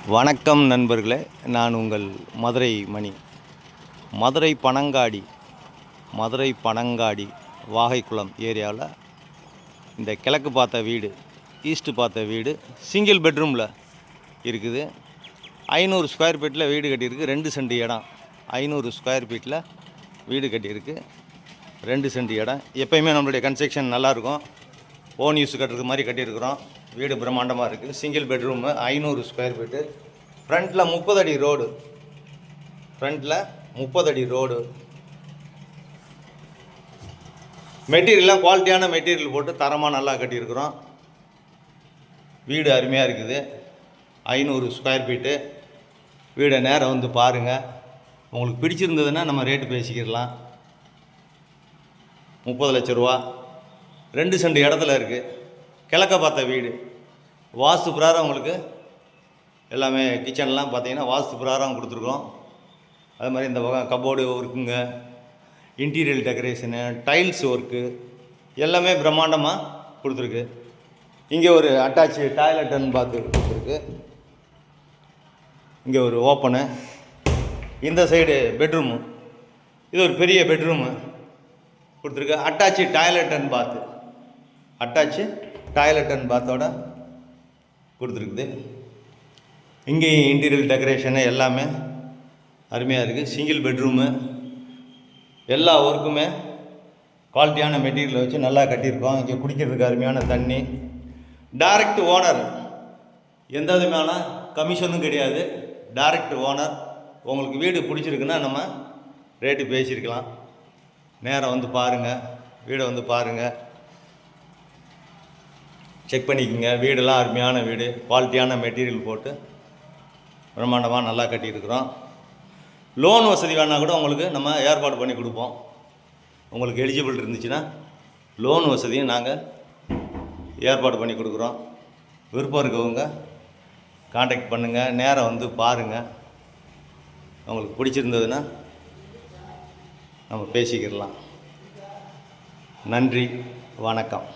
வணக்கம் நண்பர்களே, நான் உங்கள் மதுரை மணி. மதுரை பனங்காடி வாகைக்குளம் ஏரியாவில் இந்த கிழக்கு பார்த்த வீடு, ஈஸ்ட்டு பார்த்த வீடு சிங்கிள் பெட்ரூமில் இருக்குது. 500 ஸ்கொயர் ஃபீட்டில் வீடு கட்டியிருக்கு. 2 சென்ட் இடம். 500 ஸ்கொயர் ஃபீட்டில் வீடு கட்டியிருக்கு. 2 சென்ட் இடம். எப்போயுமே நம்மளுடைய கன்ஸ்ட்ரக்ஷன் நல்லாயிருக்கும். ஓன் யூஸ் கட்டுறது மாதிரி கட்டியிருக்கிறோம். வீடு பிரம்மாண்டமாக இருக்குது. Single bedroom, 500 square feet. ஃப்ரண்ட்டில் 30 அடி ரோடு. மெட்டீரியல்லாம் குவாலிட்டியான மெட்டீரியல் போட்டு தரமாக நல்லா கட்டியிருக்கிறோம். வீடு அருமையாக இருக்குது. 500 ஸ்கொயர் ஃபீட்டு. வீடை நேரம் வந்து பாருங்கள். உங்களுக்கு பிடிச்சிருந்ததுன்னா நம்ம ரேட்டு பேசிக்கிடலாம். 30 லட்ச ரூபா. 2 சென்ட் இடத்துல இருக்குது. கிழக்க பார்த்த வீடு. வாஸ்து பிரகாரம் உங்களுக்கு எல்லாமே கிச்சன்லாம் பார்த்தீங்கன்னா வாஸ்து பிரகாரம் கொடுத்துருக்கோம். அது மாதிரி இந்த பக்கம் கபோர்டு ஒர்க்குங்க, இன்டீரியர் டெக்கரேஷனு, டைல்ஸ் ஒர்க்கு எல்லாமே பிரம்மாண்டமாக கொடுத்துருக்கு. இங்கே ஒரு அட்டாச்சு டாய்லெட்டுன்னு பார்த்து கொடுத்துருக்கு. இங்கே ஒரு ஓப்பனு. இந்த சைடு பெட்ரூமு. இது ஒரு பெரிய பெட்ரூமு கொடுத்துருக்கு. அட்டாச்சு டாய்லெட் அண்ட் பாத்தோட கொடுத்துருக்குது. இங்கேயும் இன்டீரியர் டெக்கரேஷனு எல்லாமே அருமையாக இருக்குது. Single bedroom. எல்லா ஒர்க்குமே குவாலிட்டியான மெட்டீரியலை வச்சு நல்லா கட்டியிருக்கோம். இங்கே குடிக்கிறதுக்கு அருமையான தண்ணி. Direct owner. எந்த விதமான கமிஷனும் கிடையாது. Direct owner. உங்களுக்கு வீடு பிடிச்சிருக்குன்னா நம்ம ரேட்டு பேசியிருக்கலாம். நேரம் வந்து பாருங்கள். வீடை வந்து பாருங்கள், செக் பண்ணிக்கோங்க. வீடெல்லாம் அருமையான வீடு. குவாலிட்டியான மெட்டீரியல் போட்டு பிரம்மாண்டமாக நல்லா கட்டியிருக்கிறோம். லோன் வசதி வேணால் கூட உங்களுக்கு நம்ம ஏற்பாடு பண்ணி கொடுப்போம். உங்களுக்கு எலிஜிபிள் இருந்துச்சுன்னா லோன் வசதியும் நாங்கள் ஏற்பாடு பண்ணி கொடுக்குறோம். விருப்பம் இருக்கவங்க காண்டாக்ட் பண்ணுங்கள். நேரம் வந்து பாருங்கள். உங்களுக்கு பிடிச்சிருந்ததுன்னா நம்ம பேசிக்கிடலாம். நன்றி, வணக்கம்.